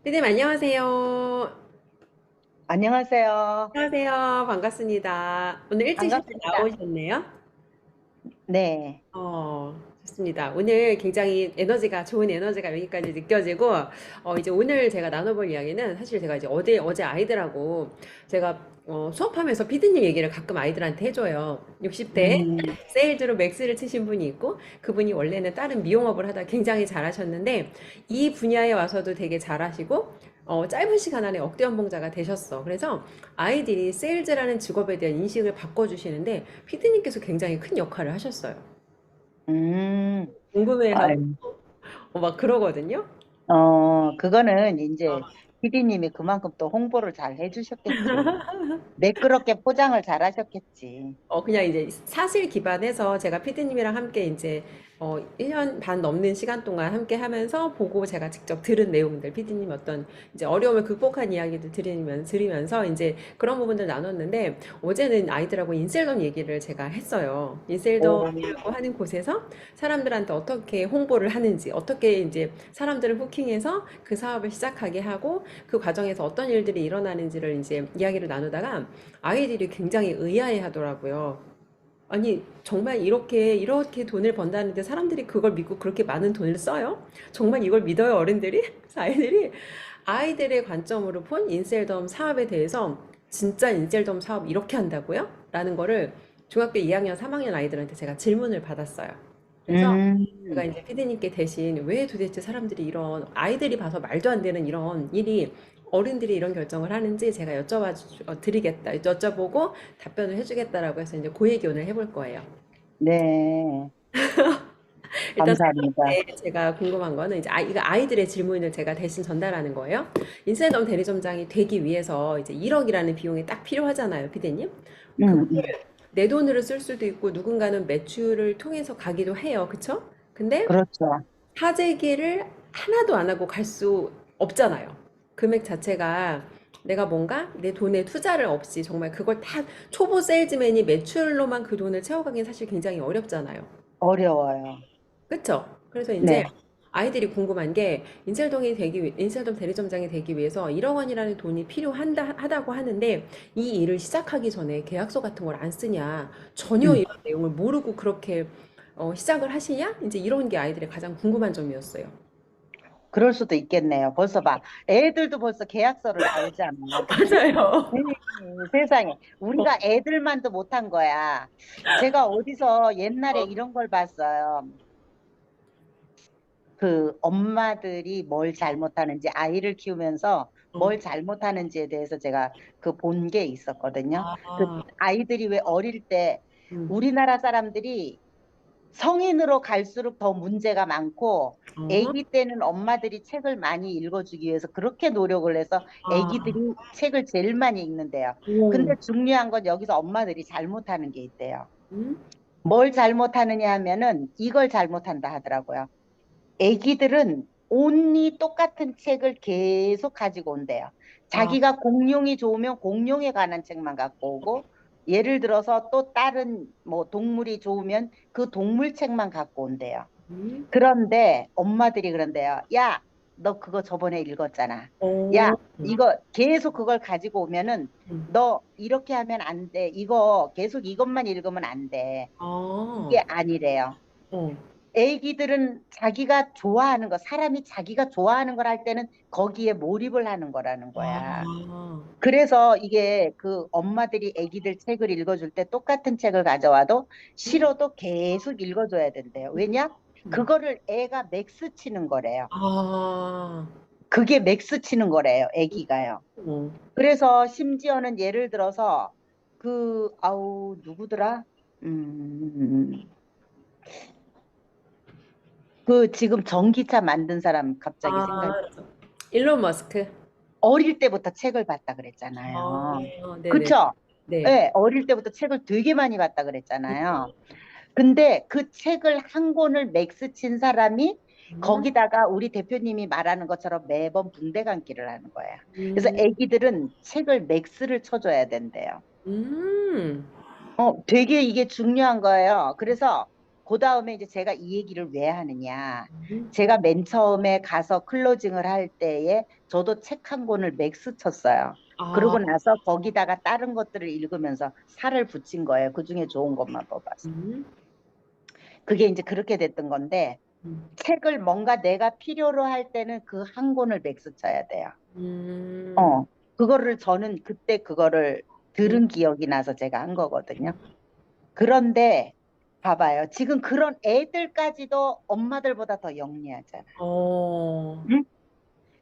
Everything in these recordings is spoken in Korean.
피디님 안녕하세요. 안녕하세요. 안녕하세요. 반갑습니다. 오늘 일찍 셔츠 반갑습니다. 나오셨네요? 네. 좋습니다. 오늘 굉장히 에너지가, 좋은 에너지가 여기까지 느껴지고, 이제 오늘 제가 나눠볼 이야기는 사실 제가 이제 어제 아이들하고 제가 수업하면서 피디님 얘기를 가끔 아이들한테 해줘요. 60대에 음, 세일즈로 맥스를 치신 분이 있고, 그분이 원래는 다른 미용업을 하다 굉장히 잘하셨는데, 이 분야에 와서도 되게 잘하시고, 짧은 시간 안에 억대 연봉자가 되셨어. 그래서 아이들이 세일즈라는 직업에 대한 인식을 바꿔주시는데, 피디님께서 굉장히 큰 역할을 하셨어요. 음, 궁금해하고 아유, 막 그러거든요. 그거는 이제 PD님이 그만큼 또 홍보를 잘 해주셨겠지. 매끄럽게 포장을 잘 하셨겠지. 그냥 이제 사실 기반해서 제가 피디님이랑 함께 이제 1년 반 넘는 시간 동안 함께 하면서 보고 제가 직접 들은 내용들, 피디님 어떤 이제 어려움을 극복한 이야기도 들으면서 이제 그런 부분들 나눴는데 어제는 아이들하고 인셀덤 얘기를 제가 했어요. 오, 인셀덤이라고 하는 곳에서 사람들한테 어떻게 홍보를 하는지, 어떻게 이제 사람들을 후킹해서 그 사업을 시작하게 하고 그 과정에서 어떤 일들이 일어나는지를 이제 이야기를 나누다가 아이들이 굉장히 의아해 하더라고요. 아니, 정말 이렇게 돈을 번다는데 사람들이 그걸 믿고 그렇게 많은 돈을 써요? 정말 이걸 믿어요, 어른들이? 그래서 아이들의 관점으로 본 인셀덤 사업에 대해서 진짜 인셀덤 사업 이렇게 한다고요? 라는 거를 중학교 2학년, 3학년 아이들한테 제가 질문을 받았어요. 그래서 제가 음, 이제 피디님께 대신 왜 도대체 사람들이 이런 아이들이 봐서 말도 안 되는 이런 일이 어른들이 이런 결정을 하는지 제가 드리겠다, 여쭤보고 답변을 해주겠다라고 해서 이제 그 얘기 오늘 해볼 거예요. 네. 일단 첫 감사합니다. 번째 제가 궁금한 거는 이제 이거 아이들의 질문을 제가 대신 전달하는 거예요. 인쇄점 대리점장이 되기 위해서 이제 1억이라는 비용이 딱 필요하잖아요, 피디님. 음, 그거를 음. 내 돈으로 쓸 수도 있고 누군가는 매출을 통해서 가기도 해요. 그쵸? 근데 그렇죠. 사재기를 하나도 안 하고 갈 수 없잖아요. 금액 자체가 내가 뭔가 내 돈에 투자를 없이 정말 그걸 다 초보 세일즈맨이 매출로만 그 돈을 채워가기는 사실 굉장히 어렵잖아요. 어려워요. 그쵸? 그래서 이제 네. 아이들이 궁금한 게 인셀동 대리점장이 되기 위해서 1억 원이라는 돈이 하다고 하는데 이 일을 시작하기 전에 계약서 같은 걸 안 쓰냐? 전혀 음. 이런 내용을 모르고 그렇게 시작을 하시냐? 이제 이런 게 아이들의 가장 궁금한 점이었어요. 그럴 수도 있겠네요. 벌써 봐. 애들도 벌써 계약서를 알잖아. 그치? 맞아요. 네, 세상에. 우리가 애들만도 못한 거야. 제가 어디서 옛날에 이런 걸 봤어요. 그 엄마들이 뭘 잘못하는지 아이를 키우면서 어. 뭘 잘못하는지에 대해서 제가 그 본 게 있었거든요. 그 아, 아이들이 왜 어릴 때 음. 우리나라 사람들이 성인으로 갈수록 더 문제가 많고 어? 아기 때는 엄마들이 책을 많이 읽어주기 위해서 그렇게 노력을 해서 아, 아기들이 책을 제일 많이 읽는데요. 근데 오. 중요한 건 여기서 엄마들이 잘못하는 게 있대요. 음? 뭘 잘못하느냐 하면은 이걸 잘못한다 하더라고요. 애기들은 온리 똑같은 책을 계속 가지고 온대요. 아, 자기가 공룡이 좋으면 공룡에 관한 책만 갖고 오고, 예를 들어서 또 다른 뭐 동물이 좋으면 그 동물 책만 갖고 온대요. 음? 그런데 엄마들이 그런데요. 야, 너 그거 저번에 읽었잖아. 야, 오. 이거 계속 그걸 가지고 오면은 음. 너 이렇게 하면 안 돼. 이거 계속 이것만 읽으면 안 돼. 아, 이게 아니래요. 어. 애기들은 자기가 좋아하는 거, 사람이 자기가 좋아하는 걸 할 때는 거기에 몰입을 하는 거라는 거야. 아, 그래서 이게 그 엄마들이 애기들 책을 읽어줄 때 똑같은 책을 가져와도 싫어도 계속 읽어줘야 된대요. 왜냐? 음. 그거를 애가 맥스 치는 거래요. 아, 그게 맥스 치는 거래요, 애기가요. 어. 그래서 심지어는 예를 들어서 누구더라? 음, 그 지금 전기차 만든 사람 갑자기 아, 생각이 일론 머스크. 어릴 때부터 책을 봤다 아, 그랬잖아요. 네네. 그쵸? 네. 네, 어릴 때부터 책을 되게 많이 봤다 그랬잖아요. 근데 그 책을 한 권을 맥스 친 사람이 음, 거기다가 우리 대표님이 말하는 것처럼 매번 붕대 감기를 하는 거예요. 그래서 음, 애기들은 책을 맥스를 쳐줘야 된대요. 음. 되게 이게 중요한 거예요. 그래서 그 다음에 이제 제가 이 얘기를 왜 하느냐. 음. 제가 맨 처음에 가서 클로징을 할 때에 저도 책 한 권을 맥스 쳤어요. 아, 그러고 나서 거기다가 다른 것들을 읽으면서 살을 붙인 거예요. 그 중에 좋은 것만 뽑아서. 음. 그게 이제 그렇게 됐던 건데, 음. 책을 뭔가 내가 필요로 할 때는 그 한 권을 맥스 쳐야 돼요. 음. 그거를 저는 그때 그거를 음. 들은 기억이 나서 제가 한 거거든요. 그런데 봐봐요. 지금 그런 애들까지도 엄마들보다 더 영리하잖아. 어. 응?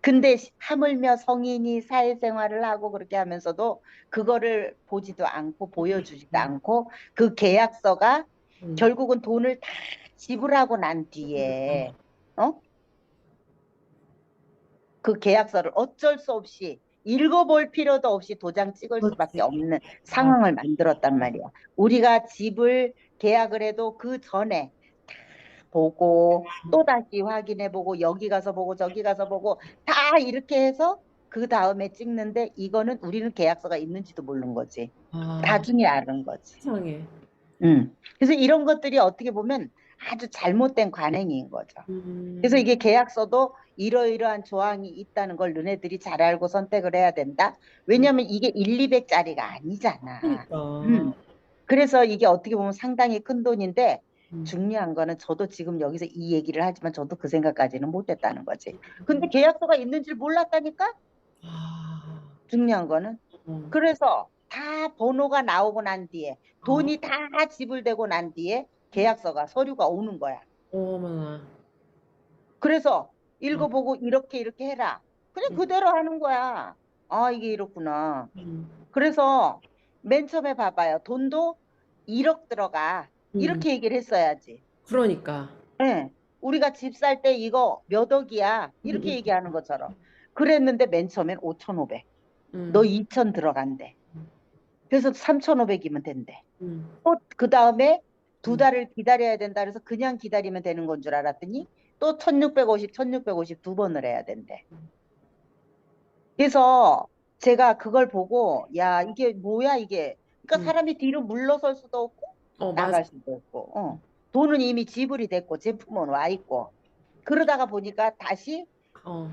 근데 하물며 성인이 사회생활을 하고 그렇게 하면서도 그거를 보지도 않고 보여주지도 음. 않고 그 계약서가 음. 결국은 돈을 다 지불하고 난 뒤에 어? 그 계약서를 어쩔 수 없이 읽어볼 필요도 없이 도장 찍을 수밖에 그렇지. 없는 아. 상황을 만들었단 말이야. 우리가 집을 계약을 해도 그 전에 보고 또 다시 확인해 보고 여기 가서 보고 저기 가서 보고 다 이렇게 해서 그 다음에 찍는데 이거는 우리는 계약서가 있는지도 모르는 거지. 아, 나중에 아는 거지. 세상에. 그래서 이런 것들이 어떻게 보면 아주 잘못된 관행인 거죠. 그래서 음. 이게 계약서도 이러이러한 조항이 있다는 걸 너네들이 잘 알고 선택을 해야 된다. 음. 왜냐하면 이게 1, 200짜리가 아니잖아. 그러니까. 음. 그래서 이게 어떻게 보면 상당히 큰 돈인데 음. 중요한 거는 저도 지금 여기서 이 얘기를 하지만 저도 그 생각까지는 못했다는 거지. 근데 계약서가 있는 줄 몰랐다니까? 아. 중요한 거는. 어. 그래서 다 번호가 나오고 난 뒤에 아. 돈이 다 지불되고 난 뒤에 계약서가 서류가 오는 거야. 어머나. 그래서 어. 읽어보고 이렇게 이렇게 해라. 그냥 음. 그대로 하는 거야. 아, 이게 이렇구나. 음. 그래서 맨 처음에 봐봐요. 돈도 1억 들어가. 음. 이렇게 얘기를 했어야지. 그러니까. 예. 우리가 집 살 때 이거 몇 억이야. 이렇게 음. 얘기하는 것처럼. 그랬는데 맨 처음엔 5,500. 너 음. 2천 들어간대. 그래서 3,500이면 된대. 음. 또 그 다음에 두 음. 달을 기다려야 된다. 그래서 그냥 기다리면 되는 건 줄 알았더니 또 1,650, 1,650 두 번을 해야 된대. 그래서 제가 그걸 보고 야 이게 뭐야 이게. 그러니까 음. 사람이 뒤로 물러설 수도 없고 어, 맞아. 나갈 수도 없고 돈은 이미 지불이 됐고 제품은 와 있고 그러다가 보니까 다시 어.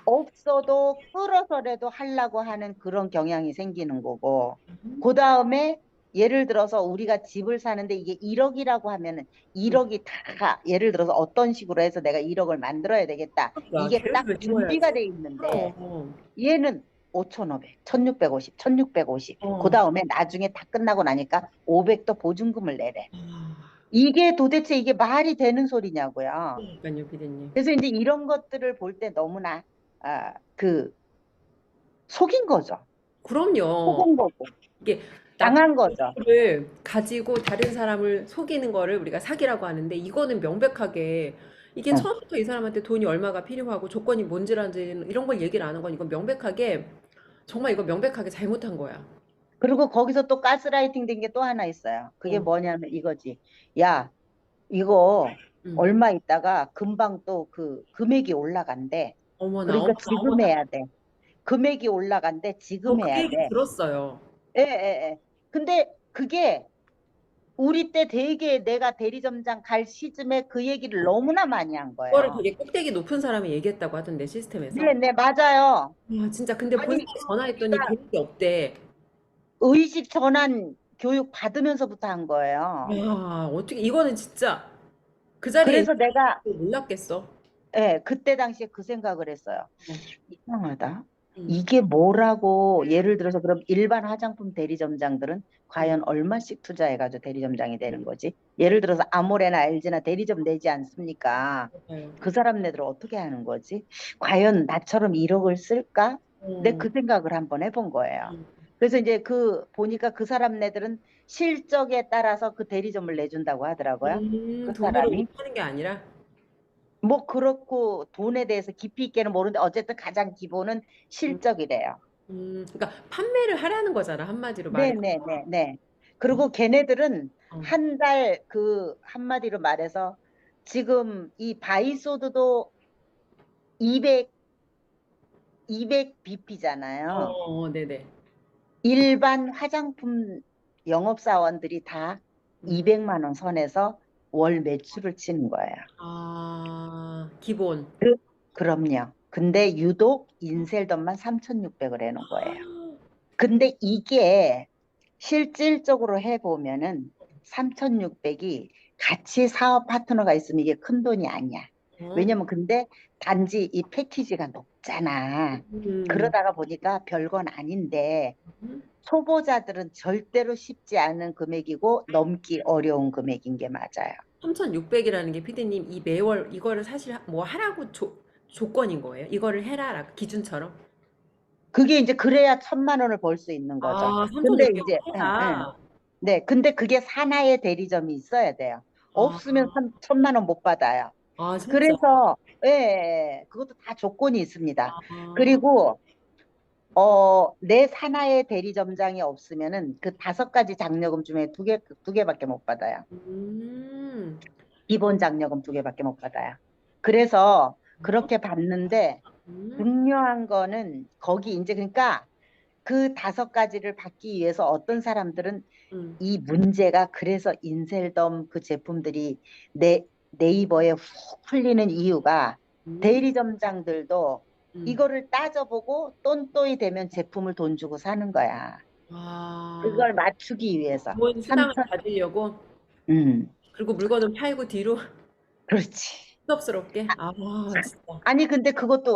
없어도 끌어서라도 하려고 하는 그런 경향이 생기는 거고 그 다음에 예를 들어서 우리가 집을 사는데 이게 1억이라고 하면은 음. 1억이 다 예를 들어서 어떤 식으로 해서 내가 1억을 만들어야 되겠다 야, 이게 딱 계획을 준비가 세워야지. 돼 있는데 그럼. 얘는 5,500, 1,650, 1,650. 그 어. 다음에 나중에 다 끝나고 나니까 500도 보증금을 내래. 아. 이게 도대체 이게 말이 되는 소리냐고요. 그러니까요, 피디님. 그래서 이제 이런 것들을 볼 때 너무나 그 속인 거죠. 그럼요. 속은 거고 이게 나쁜 당한 거죠. 거를 가지고 다른 사람을 속이는 거를 우리가 사기라고 하는데 이거는 명백하게 이게 어. 처음부터 이 사람한테 돈이 얼마가 필요하고 조건이 뭔지라든지 이런 걸 얘기를 안 한 건 이건 명백하게 정말 이거 명백하게 잘못한 거야. 그리고 거기서 또 가스라이팅 된 게 또 하나 있어요. 그게 어. 뭐냐면 이거지. 야, 이거 음. 얼마 있다가 금방 또 그 금액이 올라간대. 어머나, 그러니까 어머나, 지금 어머나. 해야 돼. 금액이 올라간대. 저 지금 그 해야 얘기 돼. 들었어요. 예, 예, 예. 근데 그게 우리 때 되게 내가 대리점장 갈 시점에 그 얘기를 너무나 많이 한 그거를 거예요. 되게 꼭대기 높은 사람이 얘기했다고 하던데 시스템에서. 네, 네, 맞아요. 와, 진짜 근데 본사에 아니, 전화했더니 우리가 그런 게 없대. 의식 전환 교육 받으면서부터 한 거예요. 야, 어떻게 이거는 진짜 그 자리에 그래서 있는 내가 사람도 몰랐겠어. 예, 그때 당시에 그 생각을 했어요. 어. 이상하다. 음. 이게 뭐라고 예를 들어서 그럼 일반 화장품 대리점장들은 음. 과연 얼마씩 투자해가지고 대리점장이 되는 거지? 예를 들어서 아모레나 LG나 대리점 내지 않습니까? 맞아요. 그 사람네들 어떻게 하는 거지? 과연 나처럼 1억을 쓸까? 내 어. 그 생각을 한번 해본 거예요. 음. 그래서 이제 그 보니까 그 사람네들은 실적에 따라서 그 대리점을 내준다고 하더라고요. 그 돈으로 사람이. 하는 게 아니라. 뭐 그렇고 돈에 대해서 깊이 있게는 모르는데 어쨌든 가장 기본은 음. 실적이래요. 그러니까 판매를 하라는 거잖아, 한마디로 말해. 네네네네. 그리고 걔네들은 어. 한 달 그 한마디로 말해서 지금 이 바이소드도 200, 200 BP잖아요. 네네. 일반 화장품 영업사원들이 다 음. 200만 원 선에서 월 매출을 치는 거예요. 아, 기본. 그, 그럼요. 근데 유독 인셀덤만 3,600을 해놓은 거예요. 근데 이게 실질적으로 해보면은 3,600이 같이 사업 파트너가 있으면 이게 큰 돈이 아니야. 어? 왜냐면 근데 단지 이 패키지가 높잖아. 음. 그러다가 보니까 별건 아닌데 음. 초보자들은 절대로 쉽지 않은 금액이고 넘기 어려운 금액인 게 맞아요. 3,600이라는 게 피디님 이 매월 이거를 사실 뭐 하라고 조건인 거예요? 이거를 해라 기준처럼? 그게 이제 그래야 1,000만 원을 벌 수 있는 거죠. 아, 근데 3,600 이제 해라. 네, 근데 그게 산하의 대리점이 있어야 돼요. 아, 없으면 1,000만 원 못 받아요. 아, 진짜. 그래서 그것도 다 조건이 있습니다. 아, 그리고 내 산하의 대리점장이 없으면은 그 5가지 장려금 중에 두 개밖에 못 받아요. 음, 기본 장려금 2개밖에 못 받아요. 그래서 그렇게 받는데 음, 중요한 거는 거기 이제 그러니까 그 5가지를 받기 위해서 어떤 사람들은 음, 이 문제가 그래서 인셀덤 그 제품들이 네이버에 훅 풀리는 이유가 음, 대리점장들도 음. 이거를 따져보고 똔똔이 되면 제품을 돈 주고 사는 거야. 아, 그걸 맞추기 위해서. 좋은 수당을 3천, 받으려고 음, 그리고 물건을 팔고 뒤로 그렇지. 부담스럽게. 아, 진짜. 아니, 근데 그것도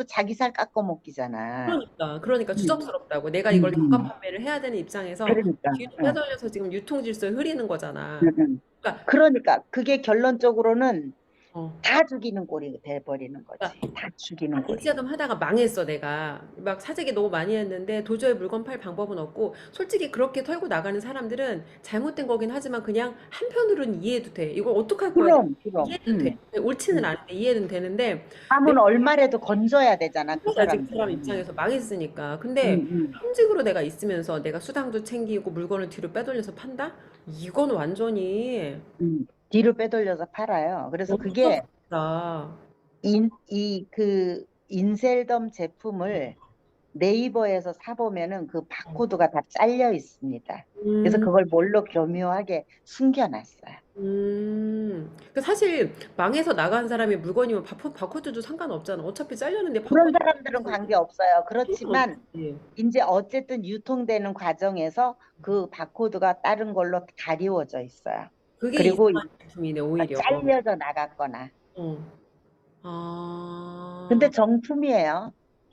자기 살 깎아먹기잖아. 그러니까 음, 추접스럽다고. 내가 음, 이걸 경가 음. 판매를 해야 되는 입장에서 그러니까, 뒤로 빼돌려서 지금 유통 질서에 흐리는 음, 거잖아. 음. 그러니까, 그러니까 그게 결론적으로는 어. 다 죽이는 꼴이 돼버리는 거지. 그러니까 다 죽이는 꼴이. 대지하던 하다가 망했어, 내가. 막 사재기 너무 많이 했는데 도저히 물건 팔 방법은 없고, 솔직히 그렇게 털고 나가는 사람들은 잘못된 거긴 하지만 그냥 한편으로는 이해도 돼. 이걸 어떡할 거야? 그럼. 이해는 돼. 옳지는 음. 않은데 이해는 되는데, 함은 얼마라도 건져야 되잖아, 그 내가 지금 그 사람 사람들은. 입장에서 망했으니까. 음, 근데 음, 현직으로 내가 있으면서 내가 수당도 챙기고 물건을 뒤로 빼돌려서 판다? 이건 완전히 뒤로 빼돌려서 팔아요. 그래서 너무 그게 섭섭다. 그 인셀덤 제품을 네이버에서 사보면은 그 바코드가 다 잘려 있습니다. 그래서 음. 그걸 뭘로 교묘하게 숨겨놨어요. 그 사실 망해서 나간 사람이 물건이면 바코드도 상관없잖아. 어차피 잘렸는데 그런 바코드 사람들은 관계 없어요. 그렇지만 상관없지. 이제 어쨌든 유통되는 과정에서 그 바코드가 다른 걸로 가리워져 있어요. 그게 그리고 이상한 제품이네, 오히려. 잘려져 나갔거나. 어. 아, 근데 정품이에요.